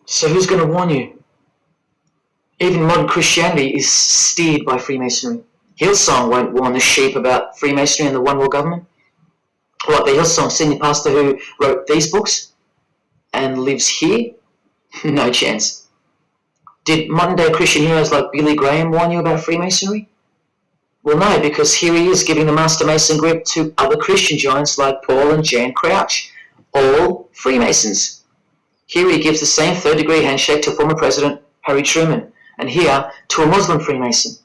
So who's going to warn you? Even modern Christianity is steered by Freemasonry. Hillsong won't warn the sheep about Freemasonry and the one world government. What, the Hillsong senior pastor who wrote these books and lives here? No chance. Did modern day Christian heroes like Billy Graham warn you about Freemasonry? Well, no, because here he is giving the Master Mason grip to other Christian giants like Paul and Jan Crouch, all Freemasons. Here he gives the same third-degree handshake to former President Harry Truman, and here to a Muslim Freemason.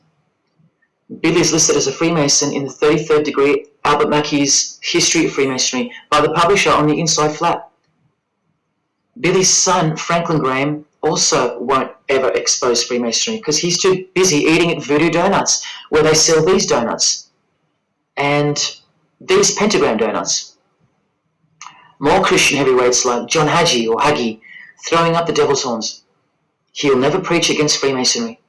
Billy is listed as a Freemason in the 33rd degree Albert Mackey's History of Freemasonry by the publisher on the inside flap. Billy's son, Franklin Graham, also won't ever expose Freemasonry because he's too busy eating at Voodoo Donuts, where they sell these donuts and these pentagram donuts. More Christian heavyweights like John Hagee throwing up the devil's horns. He'll never preach against Freemasonry.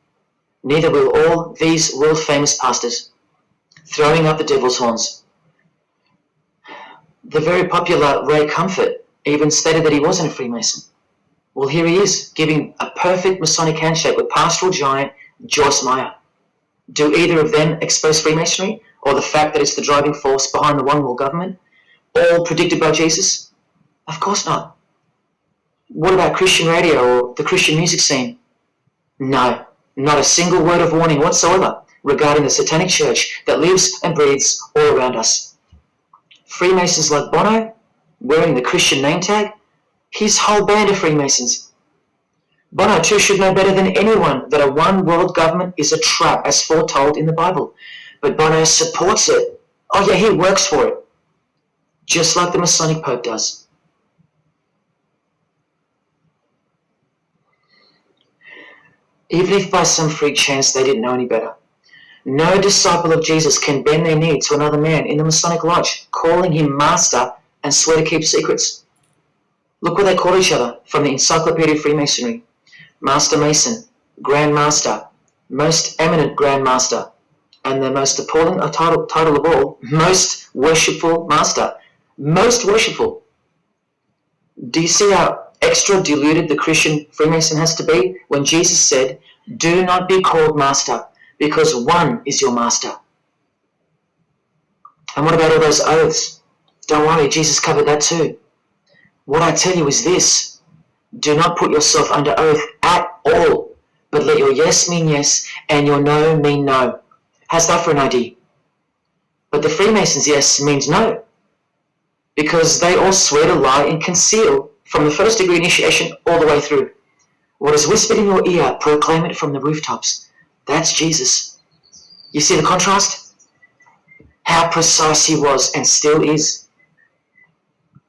Neither will all these world-famous pastors throwing up the devil's horns. The very popular Ray Comfort even stated that he wasn't a Freemason. Well, here he is, giving a perfect Masonic handshake with pastoral giant Joyce Meyer. Do either of them expose Freemasonry, or the fact that it's the driving force behind the one world government, all predicted by Jesus? Of course not. What about Christian radio or the Christian music scene? No, not a single word of warning whatsoever regarding the satanic church that lives and breathes all around us. Freemasons like Bono, wearing the Christian name tag, his whole band of Freemasons. Bono too should know better than anyone that a one world government is a trap as foretold in the Bible. But Bono supports it. Oh yeah, he works for it. Just like the Masonic Pope does. Even if by some freak chance they didn't know any better. No disciple of Jesus can bend their knee to another man in the Masonic Lodge, calling him master and swear to keep secrets. Look what they call each other from the Encyclopedia of Freemasonry. Master Mason, Grand Master, Most Eminent Grand Master, and the most appalling title of all, Most Worshipful Master. Most worshipful. Do you see how extra diluted the Christian Freemason has to be when Jesus said, "Do not be called master, because one is your master"? And what about all those oaths? Don't worry, Jesus covered that too. What I tell you is this: do not put yourself under oath at all, but let your yes mean yes and your no mean no. How's that for an idea? But the Freemasons' yes means no, because they all swear to lie and conceal from the first degree initiation all the way through. What is whispered in your ear, proclaim it from the rooftops. That's Jesus. You see the contrast? How precise he was and still is.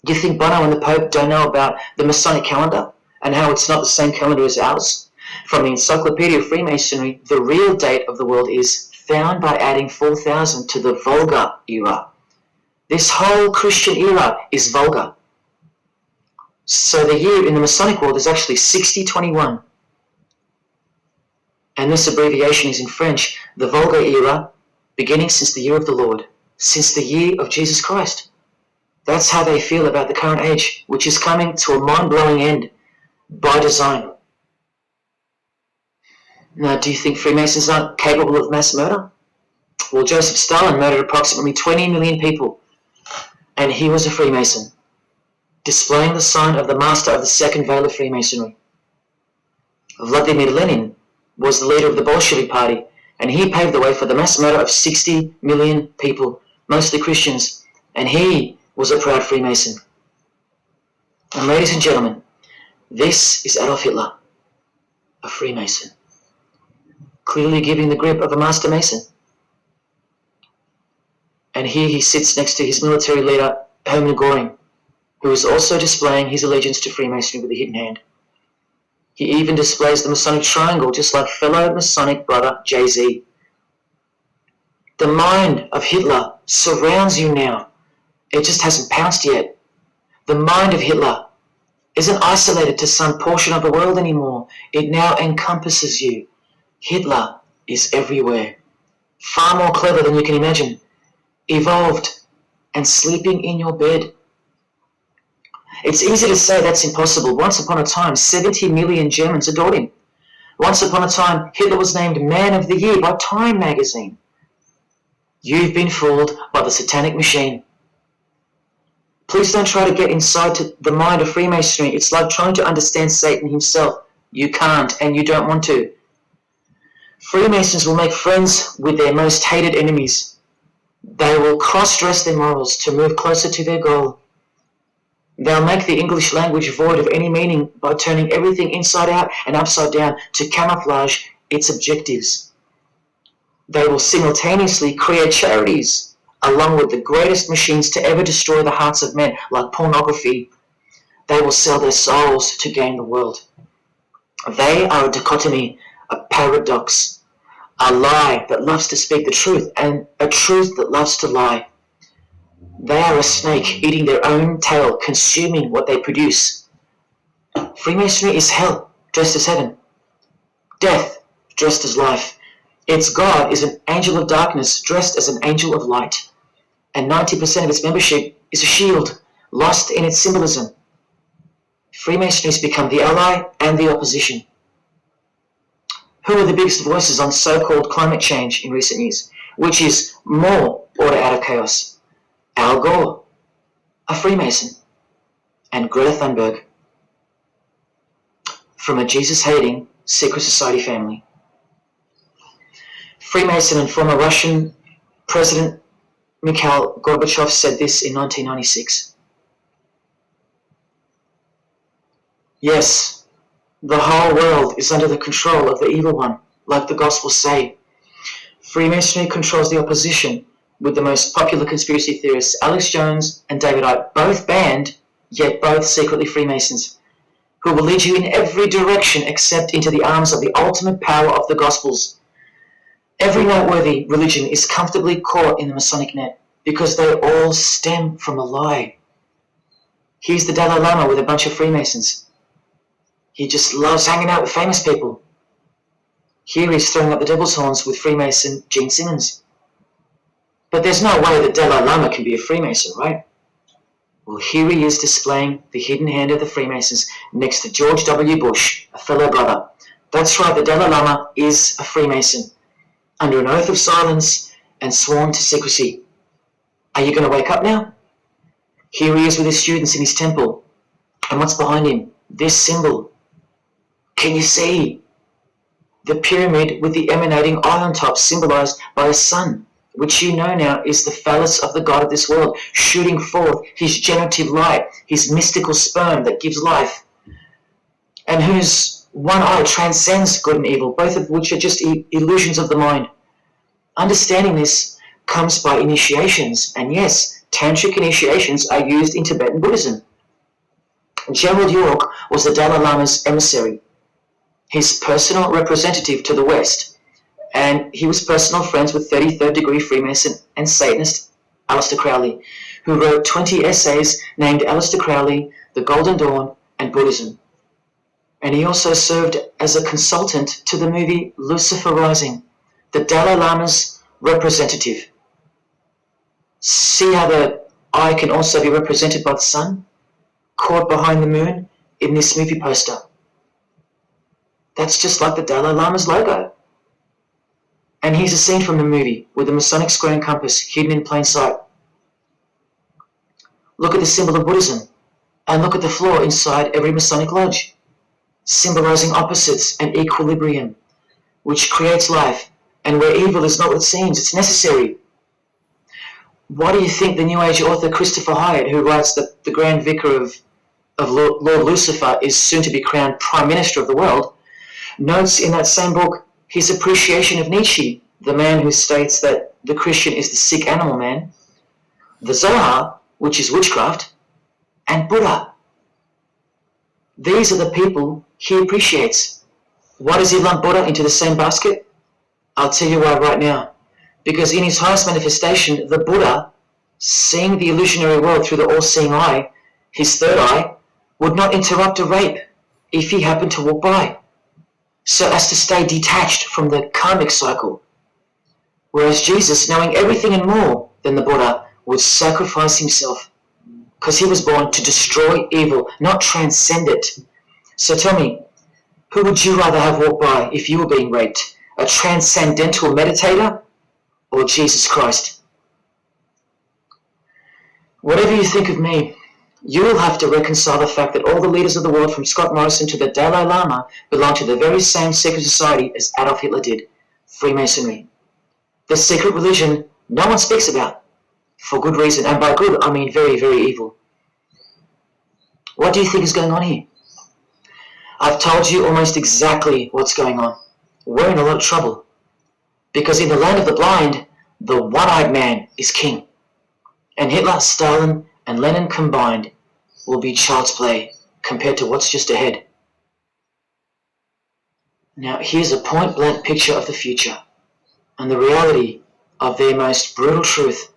You think Bono and the Pope don't know about the Masonic calendar and how it's not the same calendar as ours? From the Encyclopedia of Freemasonry, the real date of the world is found by adding 4000 to the Vulgar era. This whole Christian era is vulgar. So the year in the Masonic world is actually 6021. And this abbreviation is in French, the Vulgar era, beginning since the year of the Lord, since the year of Jesus Christ. That's how they feel about the current age, which is coming to a mind-blowing end by design. Now, do you think Freemasons aren't capable of mass murder? Well, Joseph Stalin murdered approximately 20 million people, and he was a Freemason, displaying the sign of the master of the second veil of Freemasonry. Vladimir Lenin was the leader of the Bolshevik Party, and he paved the way for the mass murder of 60 million people, mostly Christians, and he was a proud Freemason. And ladies and gentlemen, this is Adolf Hitler, a Freemason, clearly giving the grip of a Master Mason. And here he sits next to his military leader, Hermann Göring, who is also displaying his allegiance to Freemasonry with a hidden hand. He even displays the Masonic triangle, just like fellow Masonic brother Jay-Z. The mind of Hitler surrounds you now. It just hasn't pounced yet. The mind of Hitler isn't isolated to some portion of the world anymore. It now encompasses you. Hitler is everywhere. Far more clever than you can imagine. Evolved and sleeping in your bed. It's easy to say that's impossible. Once upon a time, 70 million Germans adored him. Once upon a time, Hitler was named Man of the Year by Time magazine. You've been fooled by the satanic machine. Please don't try to get inside to the mind of Freemasonry. It's like trying to understand Satan himself. You can't, and you don't want to. Freemasons will make friends with their most hated enemies. They will cross-dress their morals to move closer to their goal. They'll make the English language void of any meaning by turning everything inside out and upside down to camouflage its objectives. They will simultaneously create charities along with the greatest machines to ever destroy the hearts of men, like pornography. They will sell their souls to gain the world. They are a dichotomy, a paradox, a lie that loves to speak the truth and a truth that loves to lie. They are a snake eating their own tail, consuming what they produce. Freemasonry is hell dressed as heaven, death dressed as life. Its God is an angel of darkness dressed as an angel of light, and 90% of its membership is a shield, lost in its symbolism. Freemasonry has become the ally and the opposition. Who are the biggest voices on so-called climate change in recent years? Which is more order out of chaos? Al Gore, a Freemason, and Greta Thunberg, from a Jesus-hating secret society family. Freemason and former Russian President Mikhail Gorbachev said this in 1996. Yes, the whole world is under the control of the evil one, like the Gospels say. Freemasonry controls the opposition, with the most popular conspiracy theorists, Alex Jones and David Icke, both banned, yet both secretly Freemasons, who will lead you in every direction except into the arms of the ultimate power of the Gospels. Every noteworthy religion is comfortably caught in the Masonic net, because they all stem from a lie. Here's the Dalai Lama with a bunch of Freemasons. He just loves hanging out with famous people. Here he's throwing up the devil's horns with Freemason Gene Simmons. But there's no way that Dalai Lama can be a Freemason, right? Well, here he is displaying the hidden hand of the Freemasons next to George W. Bush, a fellow brother. That's right, the Dalai Lama is a Freemason, under an oath of silence and sworn to secrecy. Are you going to wake up now? Here he is with his students in his temple. And what's behind him? This symbol. Can you see? The pyramid with the emanating eye on top, symbolized by a sun, which you know now is the phallus of the God of this world, shooting forth his generative light, his mystical sperm that gives life, and whose one eye transcends good and evil, both of which are just illusions of the mind. Understanding this comes by initiations, and yes, tantric initiations are used in Tibetan Buddhism. Gerald York was the Dalai Lama's emissary, his personal representative to the West, and he was personal friends with 33rd degree Freemason and Satanist Aleister Crowley, who wrote 20 essays named Aleister Crowley, The Golden Dawn, and Buddhism. And he also served as a consultant to the movie Lucifer Rising, the Dalai Lama's representative. See how the eye can also be represented by the sun, caught behind the moon in this movie poster. That's just like the Dalai Lama's logo. And here's a scene from the movie with the Masonic square and compass hidden in plain sight. Look at the symbol of Buddhism, and look at the floor inside every Masonic lodge, symbolizing opposites and equilibrium, which creates life, and where evil is not what it seems, it's necessary. Why do you think the New Age author Christopher Hyatt, who writes that the Grand Vicar of Lord Lucifer is soon to be crowned Prime Minister of the world, notes in that same book his appreciation of Nietzsche, the man who states that the Christian is the sick animal man, the Zohar, which is witchcraft, and Buddha. These are the people he appreciates. Why does he lump Buddha into the same basket? I'll tell you why right now. Because in his highest manifestation, the Buddha, seeing the illusionary world through the all-seeing eye, his third eye, would not interrupt a rape if he happened to walk by, so as to stay detached from the karmic cycle. Whereas Jesus, knowing everything and more than the Buddha, would sacrifice himself. because he was born to destroy evil, not transcend it. So tell me, who would you rather have walk by if you were being raped? A transcendental meditator or Jesus Christ? Whatever you think of me, you will have to reconcile the fact that all the leaders of the world, from Scott Morrison to the Dalai Lama, belong to the very same secret society as Adolf Hitler did, Freemasonry. The secret religion no one speaks about, for good reason, and by good I mean very, very evil. What do you think is going on here? I've told you almost exactly what's going on. We're in a lot of trouble, because in the land of the blind, the one-eyed man is king, and Hitler, Stalin, and Lenin combined will be child's play compared to what's just ahead. Now here's a point-blank picture of the future and the reality of their most brutal truth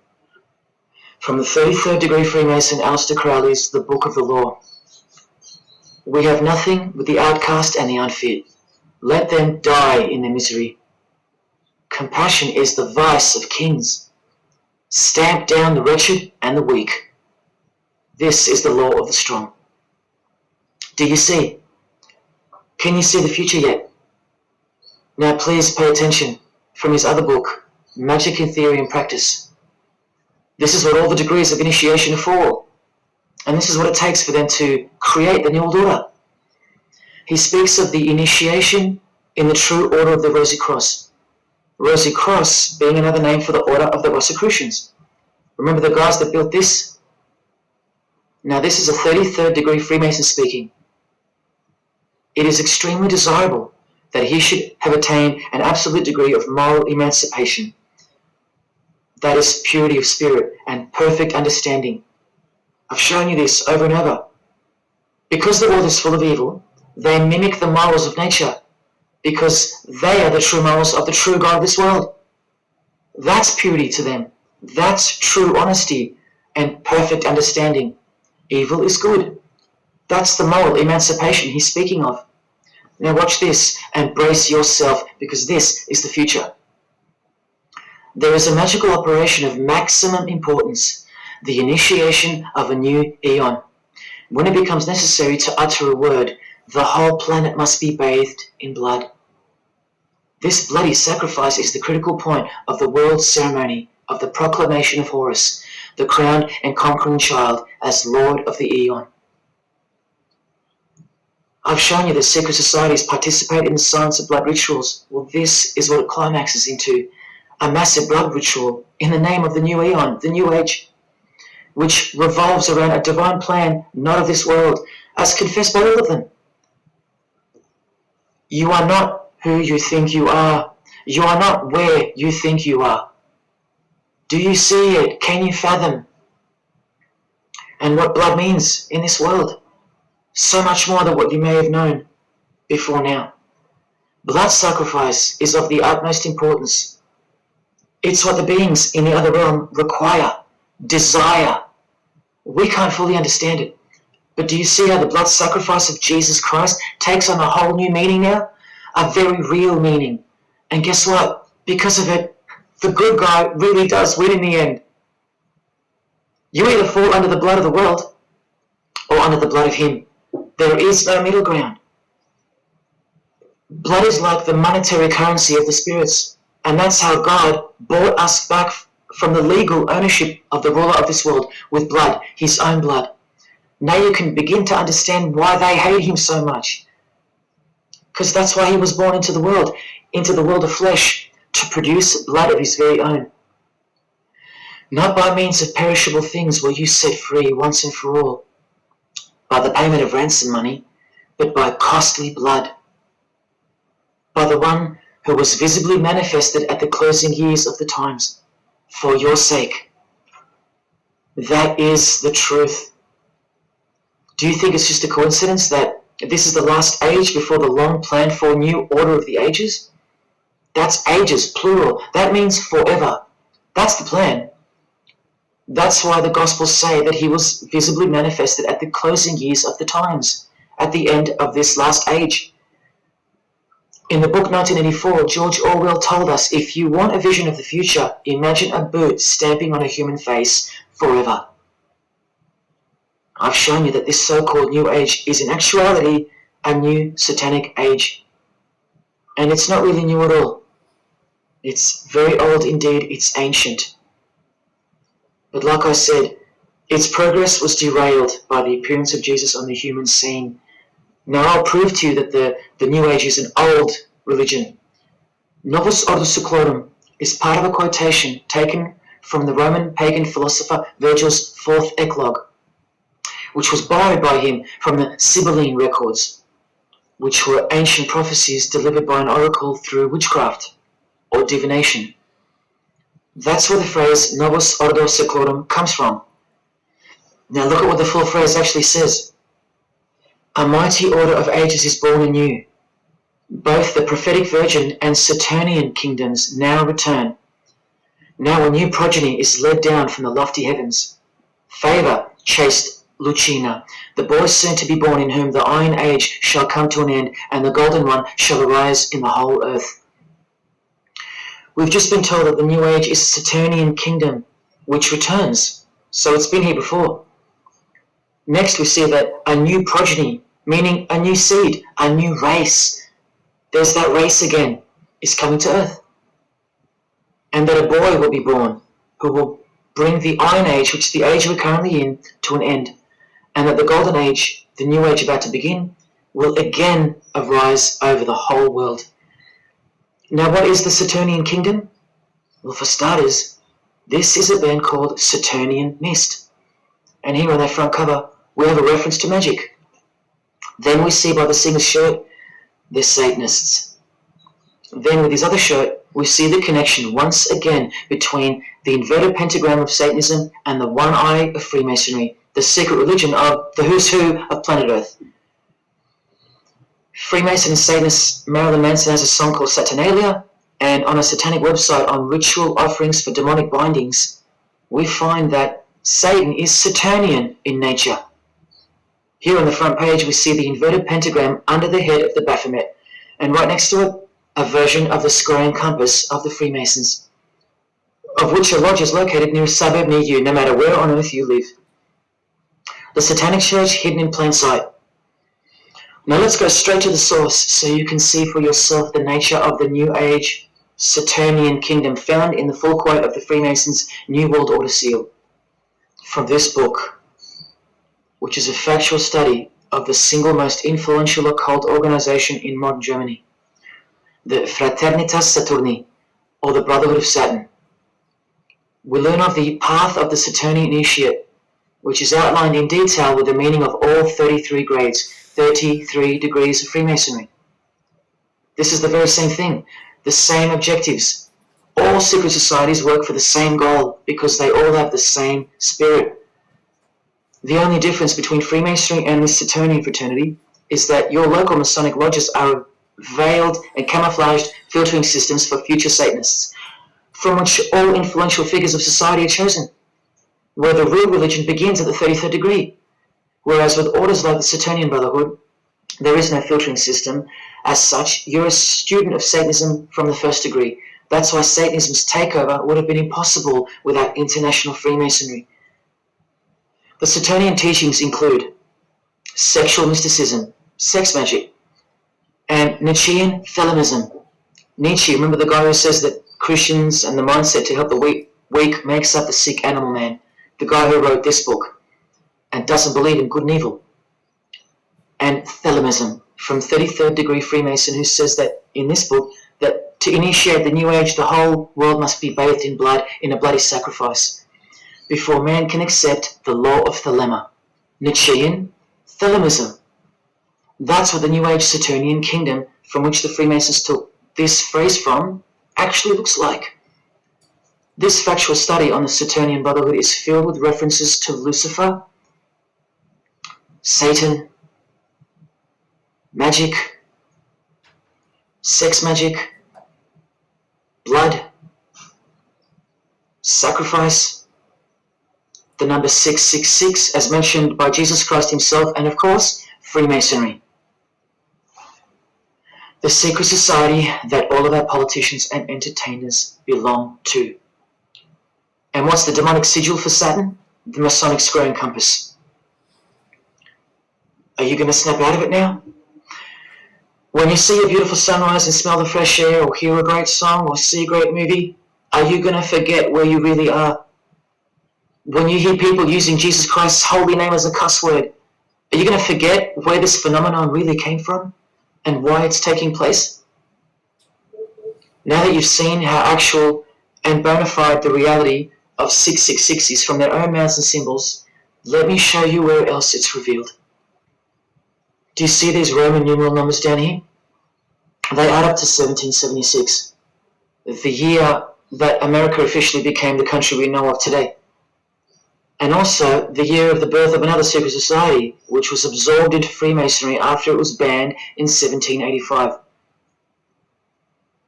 from the 33rd degree Freemason Aleister Crowley's The Book of the Law. We have nothing with the outcast and the unfit. Let them die in their misery. Compassion is the vice of kings. Stamp down the wretched and the weak. This is the law of the strong. Do you see? Can you see the future yet? Now please pay attention from his other book, Magic in Theory and Practice. This is what all the degrees of initiation are for, and this is what it takes for them to create the New World Order. He speaks of the initiation in the true order of the Rosy Cross. Rosy Cross being another name for the Order of the Rosicrucians. Remember the guys that built this? Now this is a 33rd degree Freemason speaking. It is extremely desirable that he should have attained an absolute degree of moral emancipation. That is purity of spirit and perfect understanding. I've shown you this over and over. Because the world is full of evil, they mimic the morals of nature, because they are the true morals of the true God of this world. That's purity to them. That's true honesty and perfect understanding. Evil is good. That's the moral emancipation he's speaking of. Now watch this and brace yourself, because this is the future. There is a magical operation of maximum importance, the initiation of a new eon. When it becomes necessary to utter a word, the whole planet must be bathed in blood. This bloody sacrifice is the critical point of the world ceremony of the proclamation of Horus, the crowned and conquering child, as Lord of the Eon. I've shown you that secret societies participate in the science of blood rituals. Well, this is what it climaxes into, a massive blood ritual in the name of the new Eon, the new age, which revolves around a divine plan not of this world, as confessed by all of them. You are not who you think you are. You are not where you think you are. Do you see it? Can you fathom? And what blood means in this world? So much more than what you may have known before now. Blood sacrifice is of the utmost importance. It's what the beings in the other realm require, desire. We can't fully understand it. But do you see how the blood sacrifice of Jesus Christ takes on a whole new meaning now? A very real meaning. And guess what? Because of it, the good guy really does win in the end. You either fall under the blood of the world or under the blood of him. There is no middle ground. Blood is like the monetary currency of the spirits, and that's how God bought us back from the legal ownership of the ruler of this world with blood, his own blood. Now you can begin to understand why they hate him so much. Because that's why he was born into the world of flesh, to produce blood of his very own. Not by means of perishable things were you set free once and for all, by the payment of ransom money, but by costly blood, by the one who was visibly manifested at the closing years of the times, for your sake. That is the truth. Do you think it's just a coincidence that this is the last age before the long planned for new order of the ages? That's ages, plural. That means forever. That's the plan. That's why the Gospels say that he was visibly manifested at the closing years of the times, at the end of this last age. In the book 1984, George Orwell told us, if you want a vision of the future, imagine a boot stamping on a human face forever. I've shown you that this so-called New Age is in actuality a new satanic age. And it's not really new at all. It's very old indeed, it's ancient. But like I said, its progress was derailed by the appearance of Jesus on the human scene. Now I'll prove to you that the New Age is an old religion. Novus Ordo Seclorum is part of a quotation taken from the Roman pagan philosopher Virgil's fourth eclogue, which was borrowed by him from the Sibylline records, which were ancient prophecies delivered by an oracle through witchcraft or divination. That's where the phrase Novus Ordo Seclorum comes from. Now look at what the full phrase actually says. A mighty order of ages is born anew. Both the prophetic virgin and Saturnian kingdoms now return. Now a new progeny is led down from the lofty heavens. Favour, chaste Lucina, the boy soon to be born in whom the iron age shall come to an end, and the golden one shall arise in the whole earth. We've just been told that the New Age is a Saturnian kingdom, which returns. So it's been here before. Next we see that a new progeny, meaning a new seed, a new race, there's that race again, is coming to earth. And that a boy will be born who will bring the Iron Age, which is the age we're currently in, to an end. And that the Golden Age, the New Age about to begin, will again arise over the whole world. Now what is the Saturnian kingdom? Well, for starters, this is a band called Saturnian Mist. And here on their front cover, we have a reference to magic. Then we see by the singer's shirt, they're Satanists. Then with his other shirt, we see the connection once again between the inverted pentagram of Satanism and the one eye of Freemasonry, the secret religion of the who's who of planet Earth. Freemason and Satanist Marilyn Manson has a song called Saturnalia, and on a satanic website on ritual offerings for demonic bindings, we find that Satan is Saturnian in nature. Here on the front page we see the inverted pentagram under the head of the Baphomet, and right next to it, a version of the square and compass of the Freemasons, of which a lodge is located near a suburb near you, no matter where on earth you live. The Satanic Church hidden in plain sight. Now let's go straight to the source so you can see for yourself the nature of the New Age Saturnian kingdom found in the full quote of the Freemasons' New World Order seal. From this book, which is a factual study of the single most influential occult organization in modern Germany, the Fraternitas Saturni, or the Brotherhood of Saturn. We learn of the path of the Saturnian initiate, which is outlined in detail with the meaning of all 33 grades, 33 degrees of Freemasonry. This is the very same thing, the same objectives. All secret societies work for the same goal because they all have the same spirit. The only difference between Freemasonry and the Saturnian fraternity is that your local Masonic lodges are veiled and camouflaged filtering systems for future Satanists, from which all influential figures of society are chosen, where the real religion begins at the 33rd degree. Whereas with orders like the Saturnian Brotherhood, there is no filtering system. As such, you're a student of Satanism from the first degree. That's why Satanism's takeover would have been impossible without international Freemasonry. The Saturnian teachings include sexual mysticism, sex magic, and Nietzschean Thelemism. Nietzsche, remember the guy who says that Christians and the mindset to help the weak makes up the sick animal man, the guy who wrote this book and doesn't believe in good and evil. And Thelemism, from 33rd degree Freemason, who says that in this book that to initiate the New Age, the whole world must be bathed in blood, in a bloody sacrifice, before man can accept the law of Thelema. Nietzschean Thelemism. That's what the New Age Saturnian kingdom, from which the Freemasons took this phrase from, actually looks like. This factual study on the Saturnian Brotherhood is filled with references to Lucifer, Satan, magic, sex magic, blood, sacrifice, the number 666 as mentioned by Jesus Christ himself, and of course, Freemasonry. The secret society that all of our politicians and entertainers belong to. And what's the demonic sigil for Saturn? The Masonic square and compass. Are you going to snap out of it now? When you see a beautiful sunrise and smell the fresh air, or hear a great song, or see a great movie, are you going to forget where you really are? When you hear people using Jesus Christ's holy name as a cuss word, are you going to forget where this phenomenon really came from and why it's taking place? Now that you've seen how actual and bona fide the reality of 666 is from their own mouths and symbols, let me show you where else it's revealed. Do you see these Roman numeral numbers down here? They add up to 1776, the year that America officially became the country we know of today. And also the year of the birth of another secret society, which was absorbed into Freemasonry after it was banned in 1785.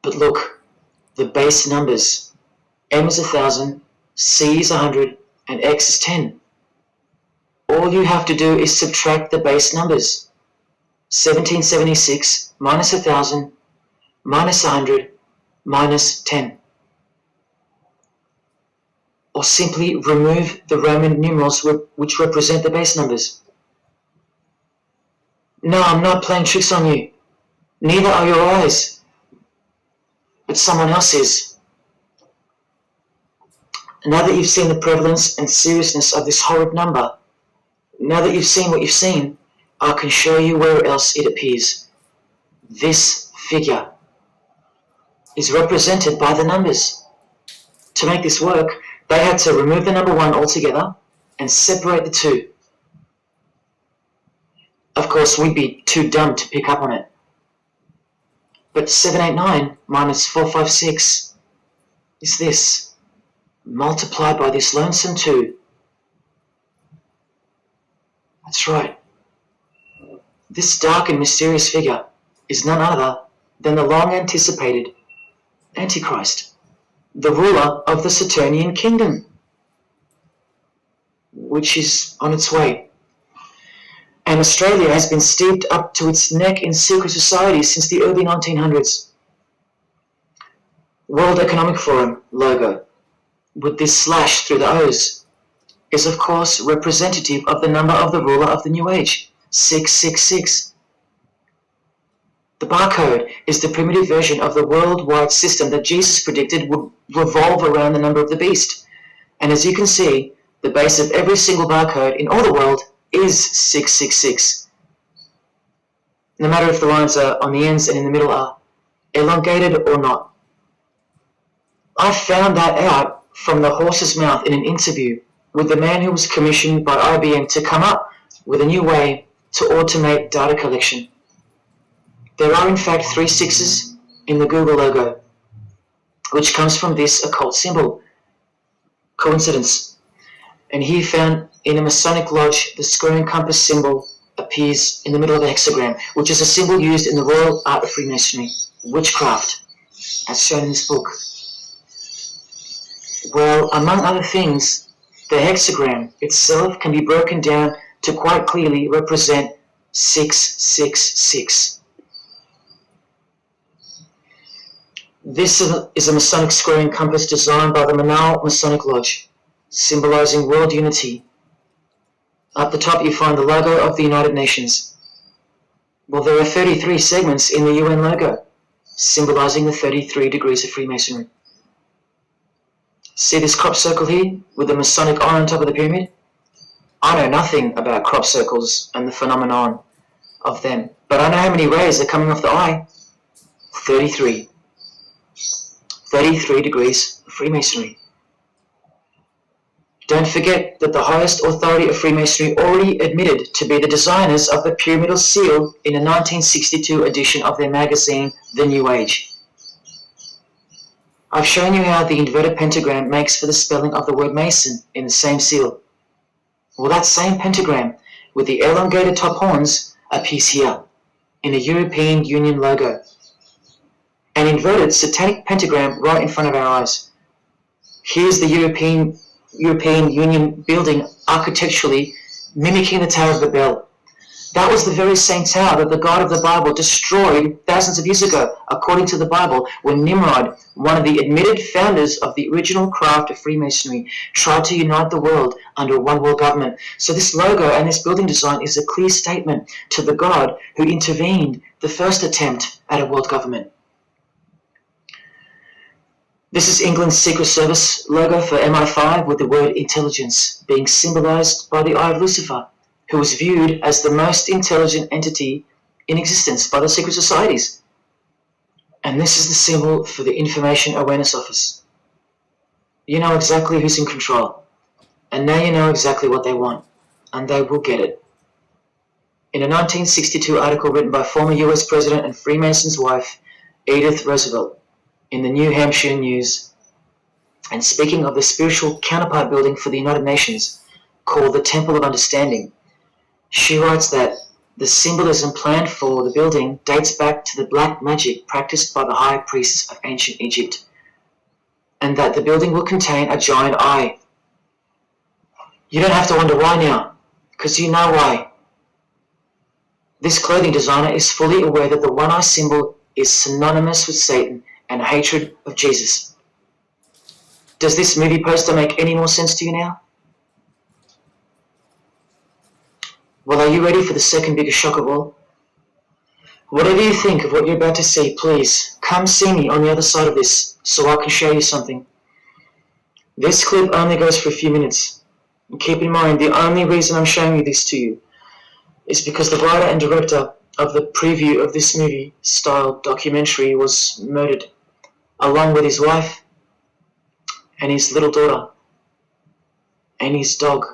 But look, the base numbers. M is 1,000, C is 100, and X is 10. All you have to do is subtract the base numbers. 1776 minus 1,000 minus 100 minus 10. Or simply remove the Roman numerals which represent the base numbers. No, I'm not playing tricks on you. Neither are your eyes. But someone else is. Now that you've seen the prevalence and seriousness of this horrid number, now that you've seen what you've seen, I can show you where else it appears. This figure is represented by the numbers. To make this work, they had to remove the number 1 altogether and separate the 2. Of course, we'd be too dumb to pick up on it. But 789 minus 456 is this, multiplied by this lonesome 2. That's right. This dark and mysterious figure is none other than the long-anticipated Antichrist, the ruler of the Saturnian kingdom, which is on its way. And Australia has been steeped up to its neck in secret societies since the early 1900s. World Economic Forum logo, with this slash through the O's, is of course representative of the number of the ruler of the New Age, 666. The barcode is the primitive version of the worldwide system that Jesus predicted would revolve around the number of the beast. And as you can see, the base of every single barcode in all the world is 666. No matter if the lines are on the ends and in the middle are elongated or not. I found that out from the horse's mouth in an interview with the man who was commissioned by IBM to come up with a new way to automate data collection. There are in fact 3 6s in the Google logo, which comes from this occult symbol. Coincidence. And he found in a Masonic lodge the square and compass symbol appears in the middle of the hexagram, which is a symbol used in the royal art of Freemasonry, witchcraft, as shown in this book. Well, among other things, the hexagram itself can be broken down to quite clearly represent 666. This is a Masonic square and compass designed by the Manal Masonic Lodge, symbolizing world unity. At the top you find the logo of the United Nations. Well, there are 33 segments in the UN logo, symbolizing the 33 degrees of Freemasonry. See this crop circle here, with the Masonic eye on top of the pyramid? I know nothing about crop circles and the phenomenon of them, but I know how many rays are coming off the eye. 33. 33 degrees of Freemasonry. Don't forget that the highest authority of Freemasonry already admitted to be the designers of the pyramidal seal in a 1962 edition of their magazine, The New Age. I've shown you how the inverted pentagram makes for the spelling of the word Mason in the same seal. Well, that same pentagram with the elongated top horns appears here in the European Union logo. An inverted satanic pentagram right in front of our eyes. Here's the European Union building architecturally mimicking the Tower of Babel. That was the very same tower that the God of the Bible destroyed thousands of years ago, according to the Bible, when Nimrod, one of the admitted founders of the original craft of Freemasonry, tried to unite the world under a one-world government. So this logo and this building design is a clear statement to the God who intervened the first attempt at a world government. This is England's Secret Service logo for MI5, with the word intelligence being symbolized by the eye of Lucifer, who was viewed as the most intelligent entity in existence by the secret societies. And this is the symbol for the Information Awareness Office. You know exactly who's in control, and now you know exactly what they want, and they will get it. In a 1962 article written by former US President and Freemason's wife, Edith Roosevelt, in the New Hampshire News, and speaking of the spiritual counterpart building for the United Nations, called the Temple of Understanding, she writes that the symbolism planned for the building dates back to the black magic practiced by the high priests of ancient Egypt, and that the building will contain a giant eye. You don't have to wonder why now, because you know why. This clothing designer is fully aware that the one-eye symbol is synonymous with Satan and hatred of Jesus. Does this movie poster make any more sense to you now? Well, are you ready for the second biggest shock of all? Whatever you think of what you're about to see, please come see me on the other side of this so I can show you something. This clip only goes for a few minutes. And keep in mind, the only reason I'm showing you this to you is because the writer and director of the preview of this movie-style documentary was murdered, along with his wife and his little daughter and his dog.